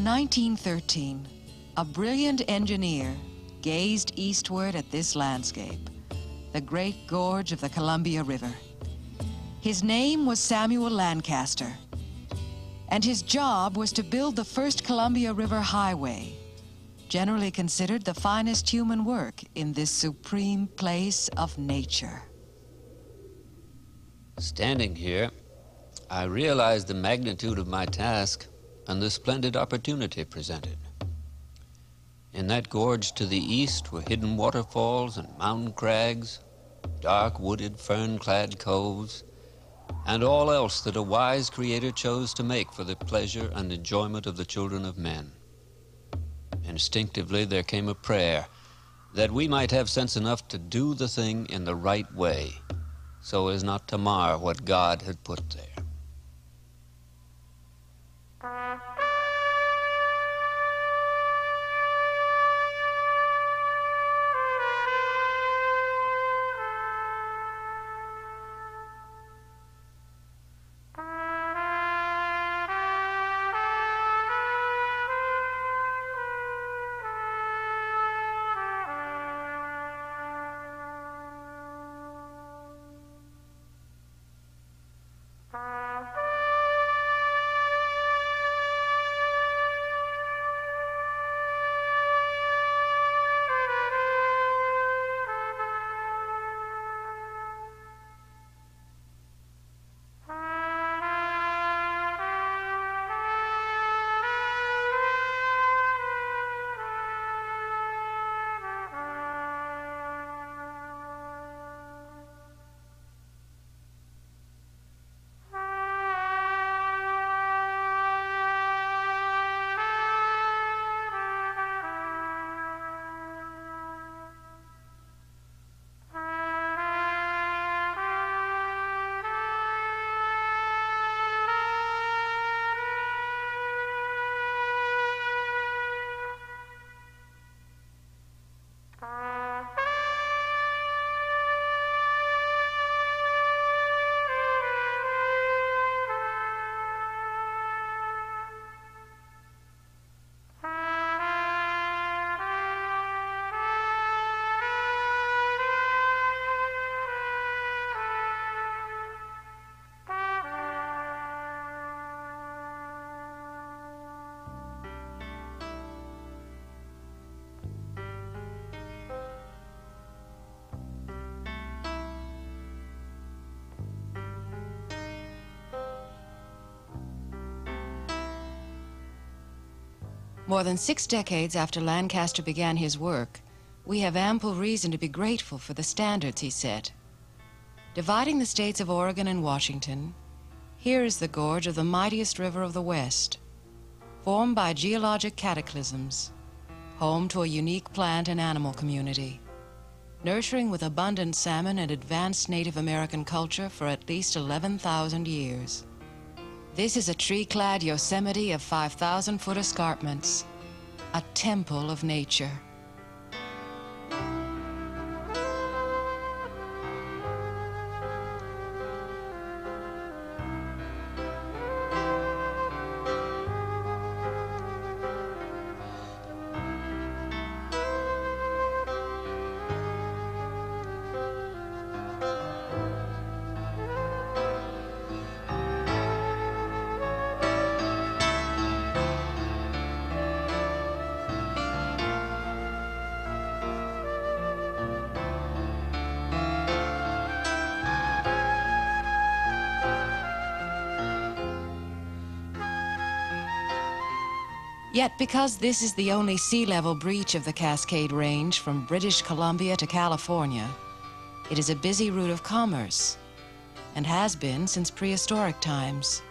In 1913, a brilliant engineer gazed eastward at this landscape, the great gorge of the Columbia River. His name was Samuel Lancaster, and his job was to build the first Columbia River Highway, generally considered the finest human work in this supreme place of nature. Standing here, I realized the magnitude of my task and the splendid opportunity presented. In that gorge to the east were hidden waterfalls and mountain crags, dark wooded fern-clad coves, and all else that a wise creator chose to make for the pleasure and enjoyment of the children of men. Instinctively there came a prayer that we might have sense enough to do the thing in the right way, so as not to mar what God had put there. More than 6 decades after Lancaster began his work, we have ample reason to be grateful for the standards he set. Dividing the states of Oregon and Washington, here is the gorge of the mightiest river of the West, formed by geologic cataclysms, home to a unique plant and animal community, nurturing with abundant salmon and advanced Native American culture for at least 11,000 years. This is a tree-clad Yosemite of 5,000-foot escarpments, a temple of nature. Yet because this is the only sea level breach of the Cascade Range from British Columbia to California, it is a busy route of commerce and has been since prehistoric times.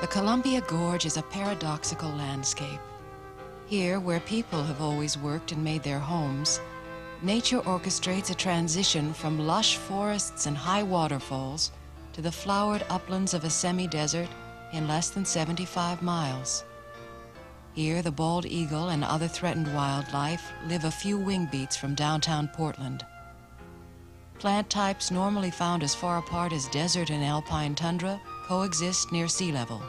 The Columbia Gorge is a paradoxical landscape. Here, where people have always worked and made their homes, nature orchestrates a transition from lush forests and high waterfalls to the flowered uplands of a semi-desert in less than 75 miles. Here, the bald eagle and other threatened wildlife live a few wing beats from downtown Portland. Plant types normally found as far apart as desert and alpine tundra coexist near sea level.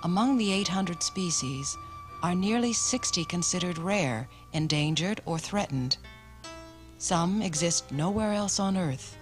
Among the 800 species are nearly 60 considered rare, endangered, or threatened. Some exist nowhere else on Earth.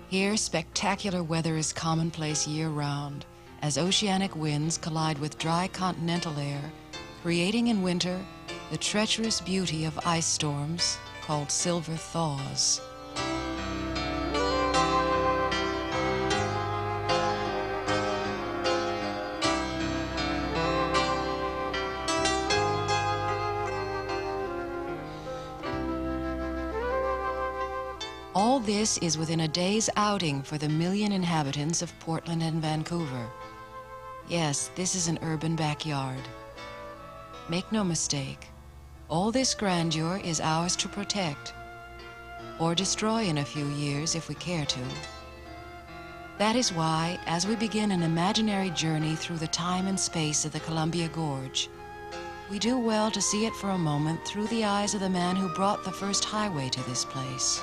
Here, spectacular weather is commonplace year-round, as oceanic winds collide with dry continental air, creating in winter the treacherous beauty of ice storms called silver thaws. All this is within a day's outing for the million inhabitants of Portland and Vancouver. Yes, this is an urban backyard. Make no mistake, all this grandeur is ours to protect, or destroy in a few years if we care to. That is why, as we begin an imaginary journey through the time and space of the Columbia Gorge, we do well to see it for a moment through the eyes of the man who brought the first highway to this place.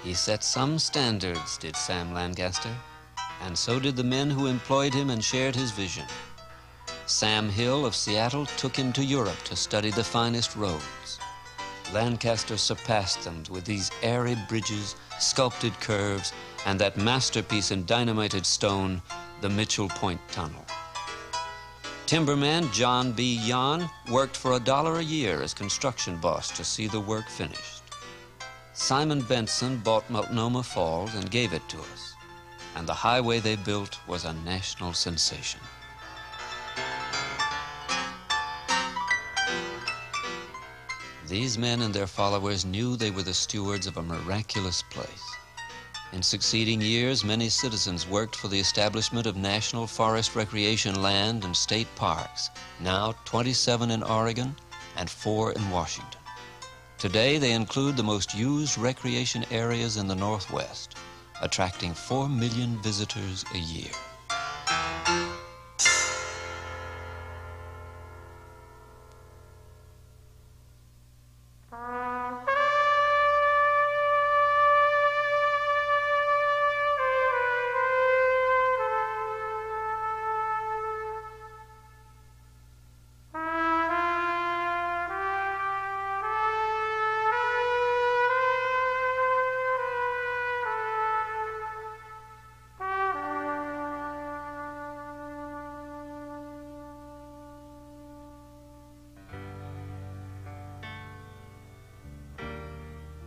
He set some standards, did Sam Lancaster, and so did the men who employed him and shared his vision. Sam Hill of Seattle took him to Europe to study the finest roads. Lancaster surpassed them with these airy bridges, sculpted curves, and that masterpiece in dynamited stone, the Mitchell Point Tunnel. Timberman John B. Yon worked for $1 a year as construction boss to see the work finished. Simon Benson bought Multnomah Falls and gave it to us, and the highway they built was a national sensation. These men and their followers knew they were the stewards of a miraculous place. In succeeding years, many citizens worked for the establishment of national forest recreation land and state parks, now 27 in Oregon and 4 in Washington. Today, they include the most used recreation areas in the Northwest, attracting 4 million visitors a year.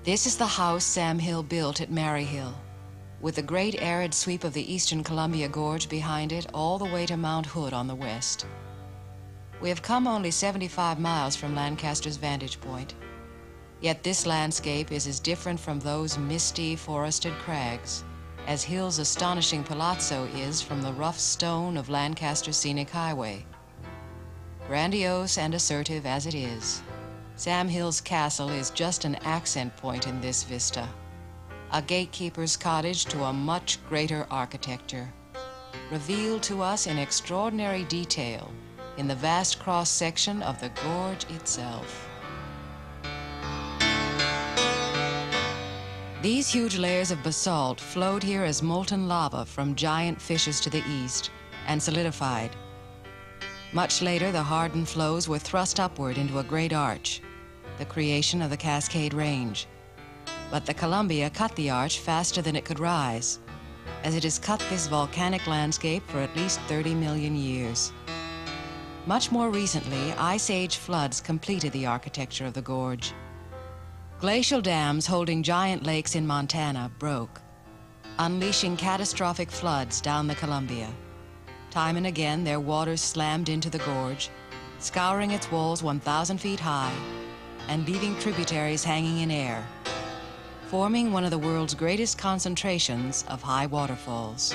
This is the house Sam Hill built at Maryhill, with the great arid sweep of the eastern Columbia Gorge behind it all the way to Mount Hood on the west. We have come only 75 miles from Lancaster's vantage point, yet this landscape is as different from those misty, forested crags as Hill's astonishing palazzo is from the rough stone of Lancaster's scenic highway. Grandiose and assertive as it is, Sam Hill's castle is just an accent point in this vista, a gatekeeper's cottage to a much greater architecture, revealed to us in extraordinary detail in the vast cross-section of the gorge itself. These huge layers of basalt flowed here as molten lava from giant fissures to the east and solidified. Much later, the hardened flows were thrust upward into a great arch, the creation of the Cascade Range. But the Columbia cut the arch faster than it could rise, as it has cut this volcanic landscape for at least 30 million years. Much more recently, Ice Age floods completed the architecture of the gorge. Glacial dams holding giant lakes in Montana broke, unleashing catastrophic floods down the Columbia. Time and again, their waters slammed into the gorge, scouring its walls 1,000 feet high and leaving tributaries hanging in air, forming one of the world's greatest concentrations of high waterfalls.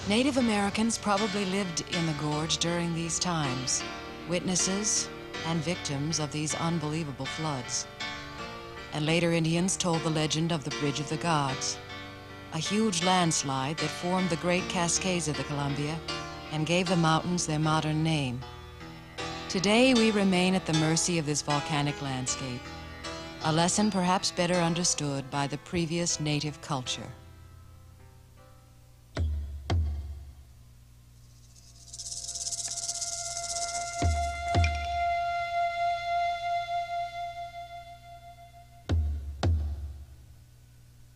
Native Americans probably lived in the gorge during these times, witnesses and victims of these unbelievable floods. And later Indians told the legend of the Bridge of the Gods, a huge landslide that formed the great cascades of the Columbia and gave the mountains their modern name. Today we remain at the mercy of this volcanic landscape, a lesson perhaps better understood by the previous native culture.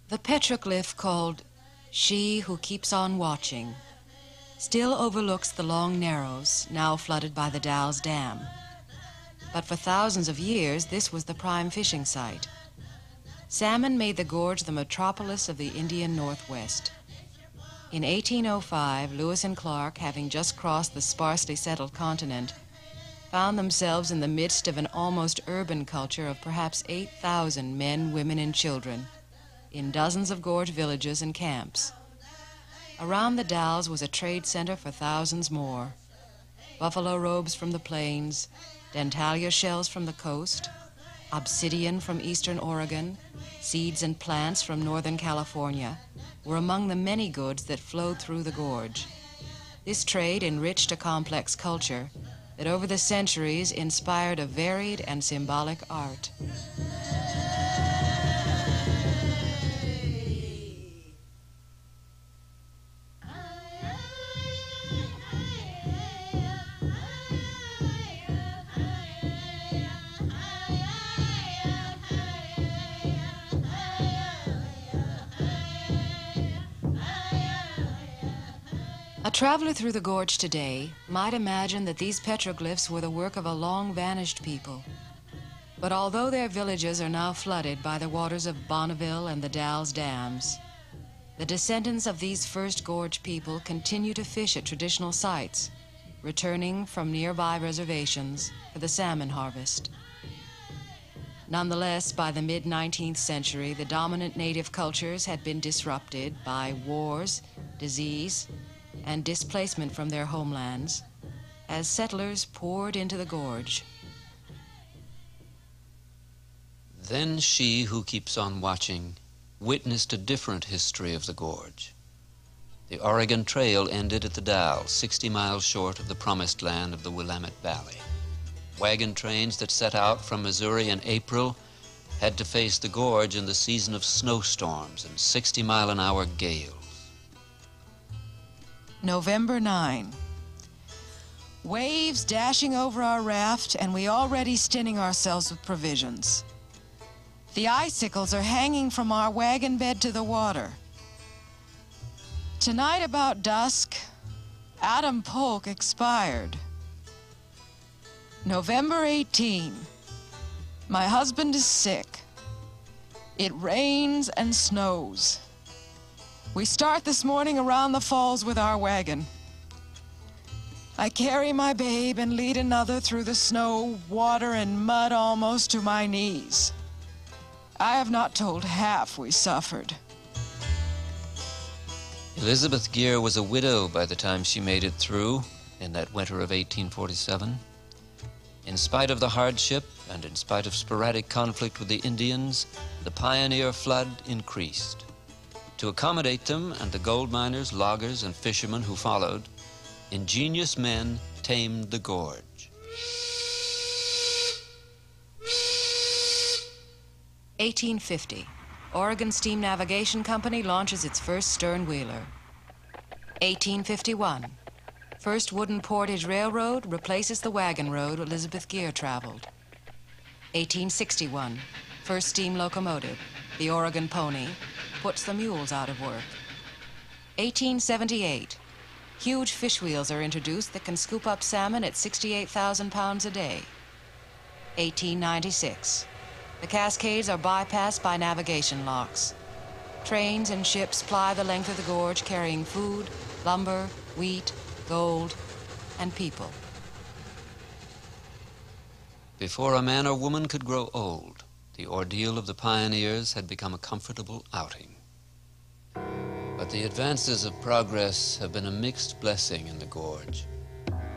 The petroglyph called "She Who Keeps on Watching" still overlooks the long narrows now flooded by the Dalles Dam. But for thousands of years, this was the prime fishing site. Salmon made the gorge the metropolis of the Indian Northwest. In 1805, Lewis and Clark, having just crossed the sparsely settled continent, found themselves in the midst of an almost urban culture of perhaps 8,000 men, women, and children, in dozens of gorge villages and camps. Around the Dalles was a trade center for thousands more. Buffalo robes from the plains, dentalia shells from the coast, obsidian from eastern Oregon, seeds and plants from northern California were among the many goods that flowed through the gorge. This trade enriched a complex culture that over the centuries inspired a varied and symbolic art. A traveler through the gorge today might imagine that these petroglyphs were the work of a long-vanished people. But although their villages are now flooded by the waters of Bonneville and the Dalles Dams, the descendants of these first gorge people continue to fish at traditional sites, returning from nearby reservations for the salmon harvest. Nonetheless, by the mid-19th century, the dominant native cultures had been disrupted by wars, disease, and displacement from their homelands as settlers poured into the gorge. Then she who keeps on watching witnessed a different history of the gorge. The Oregon Trail ended at the Dalles, 60 miles short of the promised land of the Willamette Valley. Wagon trains that set out from Missouri in April had to face the gorge in the season of snowstorms and 60-mile-an-hour gales. November 9. Waves dashing over our raft, and we already stinning ourselves with provisions. The icicles are hanging from our wagon bed to the water. Tonight about dusk, Adam Polk expired. November 18. My husband is sick. It rains and snows. We start this morning around the falls with our wagon. I carry my babe and lead another through the snow, water, and mud almost to my knees. I have not told half we suffered. Elizabeth Gear was a widow by the time she made it through in that winter of 1847. In spite of the hardship and in spite of sporadic conflict with the Indians, the pioneer flood increased. To accommodate them and the gold miners, loggers, and fishermen who followed, ingenious men tamed the gorge. 1850, Oregon Steam Navigation Company launches its first stern wheeler. 1851, first wooden portage railroad replaces the wagon road Elizabeth Gear traveled. 1861, first steam locomotive, the Oregon Pony, puts the mules out of work. 1878, huge fish wheels are introduced that can scoop up salmon at 68,000 pounds a day. 1896, the Cascades are bypassed by navigation locks. Trains and ships ply the length of the gorge carrying food, lumber, wheat, gold, and people. Before a man or woman could grow old, the ordeal of the pioneers had become a comfortable outing. But the advances of progress have been a mixed blessing in the gorge.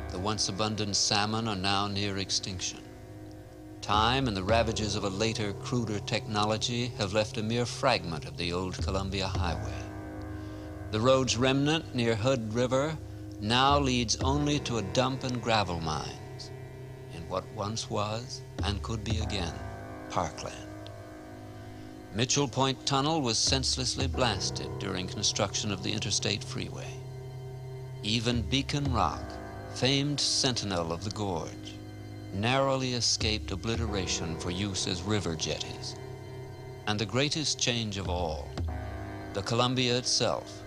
The once abundant salmon are now near extinction. Time and the ravages of a later, cruder technology have left a mere fragment of the old Columbia Highway. The road's remnant near Hood River now leads only to a dump and gravel mines in what once was, and could be again, parkland. Mitchell Point Tunnel was senselessly blasted during construction of the interstate freeway. Even Beacon Rock, famed sentinel of the gorge, narrowly escaped obliteration for use as river jetties. And the greatest change of all, the Columbia itself,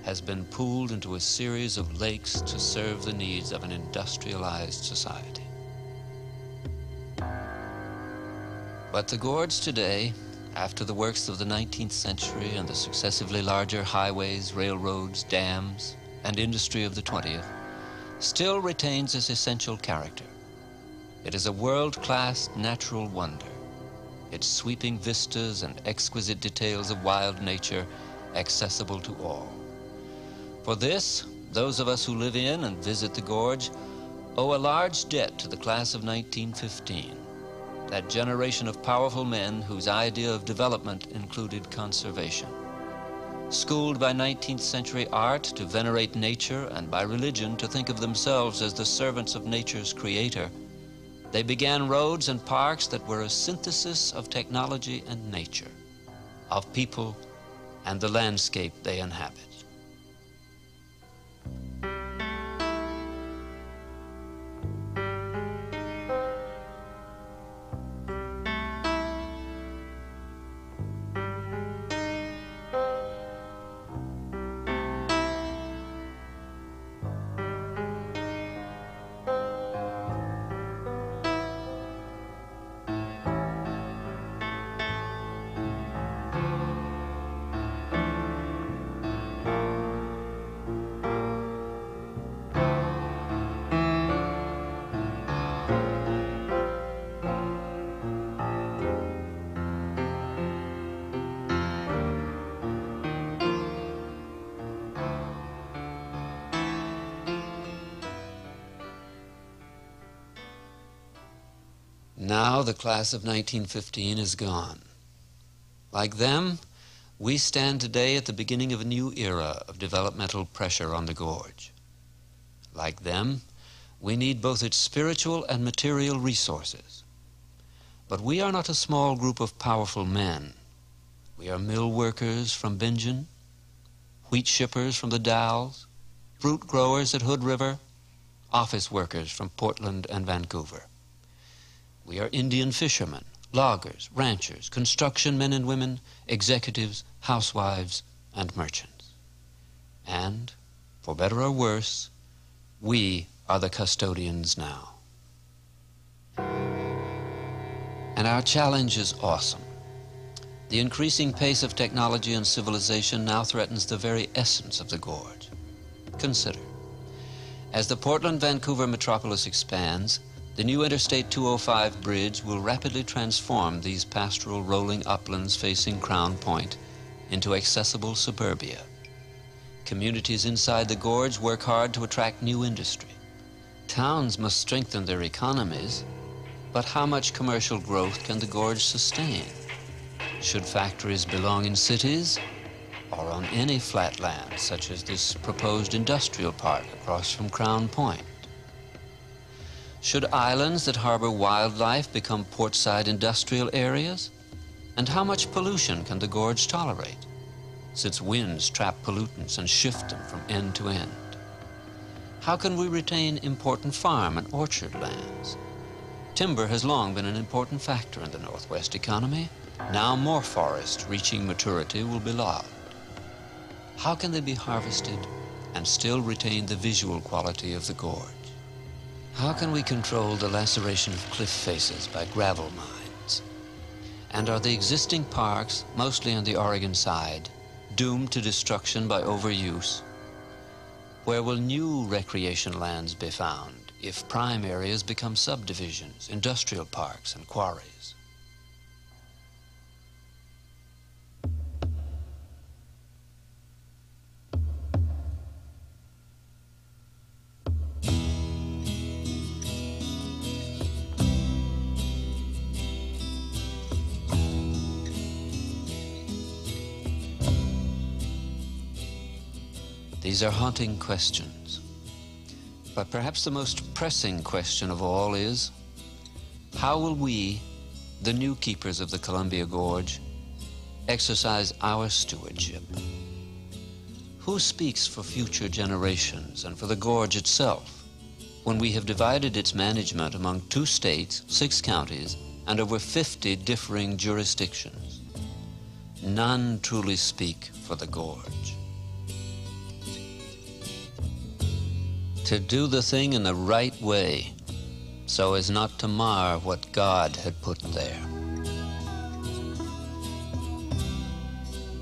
has been pooled into a series of lakes to serve the needs of an industrialized society. But the gorge today, after the works of the 19th century and the successively larger highways, railroads, dams, and industry of the 20th, still retains its essential character. It is a world-class natural wonder, its sweeping vistas and exquisite details of wild nature accessible to all. For this, those of us who live in and visit the gorge owe a large debt to the class of 1915, that generation of powerful men whose idea of development included conservation. Schooled by 19th century art to venerate nature and by religion to think of themselves as the servants of nature's creator, they began roads and parks that were a synthesis of technology and nature, of people and the landscape they inhabit. Now the class of 1915 is gone. Like them, we stand today at the beginning of a new era of developmental pressure on the gorge. Like them, we need both its spiritual and material resources. But we are not a small group of powerful men. We are mill workers from Bingen, wheat shippers from the Dalles, fruit growers at Hood River, office workers from Portland and Vancouver. We are Indian fishermen, loggers, ranchers, construction men and women, executives, housewives, and merchants. And, for better or worse, we are the custodians now. And our challenge is awesome. The increasing pace of technology and civilization now threatens the very essence of the gorge. Consider, As the Portland-Vancouver metropolis expands, the new Interstate 205 bridge will rapidly transform these pastoral rolling uplands facing Crown Point into accessible suburbia. Communities inside the gorge work hard to attract new industry. Towns must strengthen their economies, but how much commercial growth can the gorge sustain? Should factories belong in cities or on any flat land, such as this proposed industrial park across from Crown Point? Should islands that harbor wildlife become portside industrial areas? And how much pollution can the gorge tolerate, since winds trap pollutants and shift them from end to end? How can we retain important farm and orchard lands? Timber has long been an important factor in the Northwest economy. Now more forests reaching maturity will be logged. How can they be harvested and still retain the visual quality of the gorge? How can we control the laceration of cliff faces by gravel mines? And are the existing parks, mostly on the Oregon side, doomed to destruction by overuse? Where will new recreation lands be found if prime areas become subdivisions, industrial parks, and quarries? These are haunting questions, but perhaps the most pressing question of all is, how will we, the new keepers of the Columbia Gorge, exercise our stewardship? Who speaks for future generations and for the gorge itself when we have divided its management among 2 states, 6 counties, and over 50 differing jurisdictions? None truly speak for the gorge. To do the thing in the right way, so as not to mar what God had put there.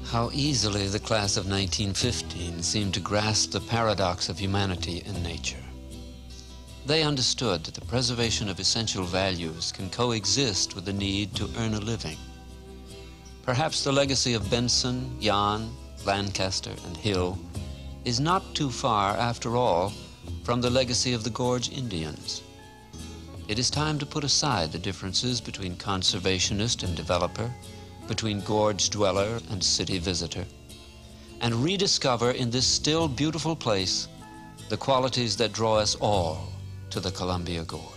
How easily the class of 1915 seemed to grasp the paradox of humanity and nature. They understood that the preservation of essential values can coexist with the need to earn a living. Perhaps the legacy of Benson, Yan, Lancaster, and Hill is not too far, after all, from the legacy of the Gorge Indians. It is time to put aside the differences between conservationist and developer, between gorge dweller and city visitor, and rediscover in this still beautiful place the qualities that draw us all to the Columbia Gorge.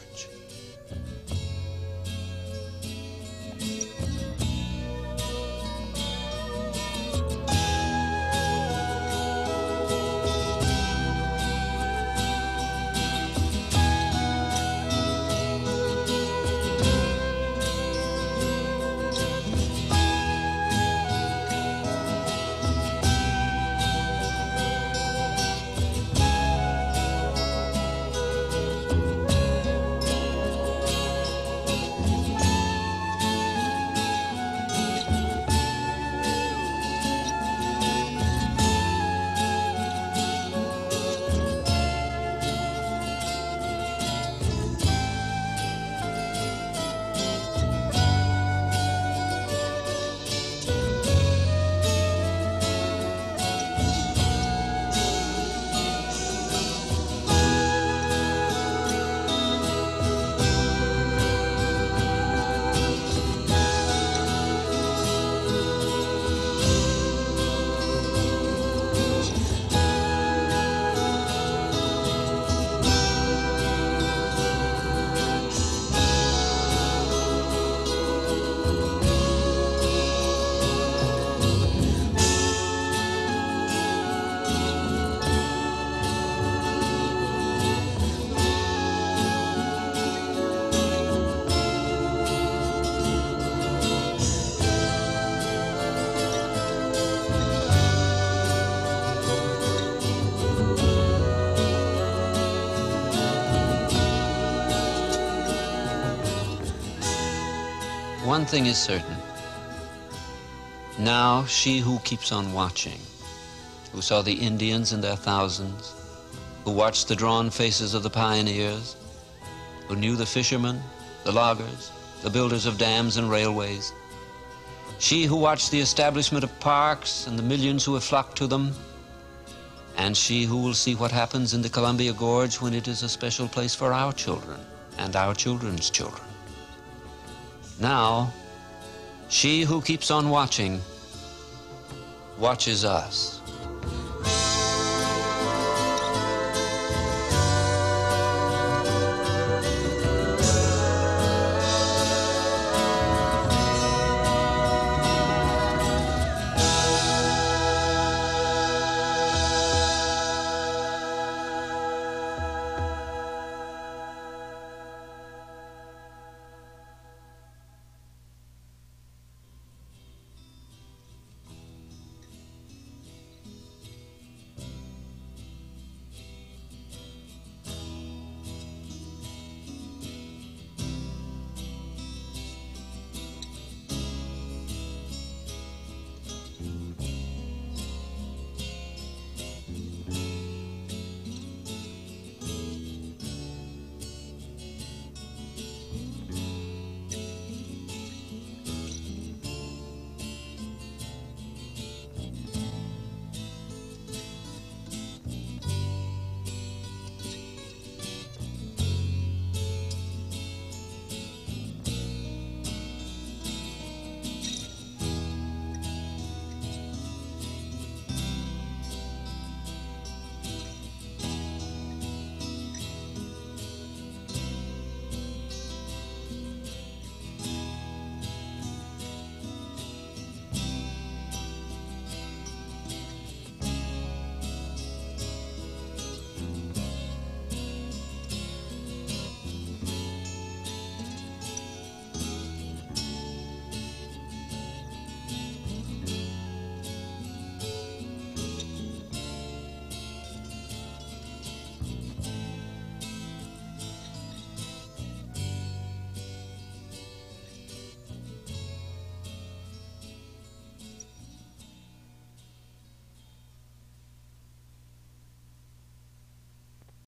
One thing is certain. Now she who keeps on watching, who saw the Indians in their thousands, who watched the drawn faces of the pioneers, who knew the fishermen, the loggers, the builders of dams and railways. She who watched the establishment of parks and the millions who have flocked to them. And she who will see what happens in the Columbia Gorge when it is a special place for our children and our children's children. Now, she who keeps on watching, watches us.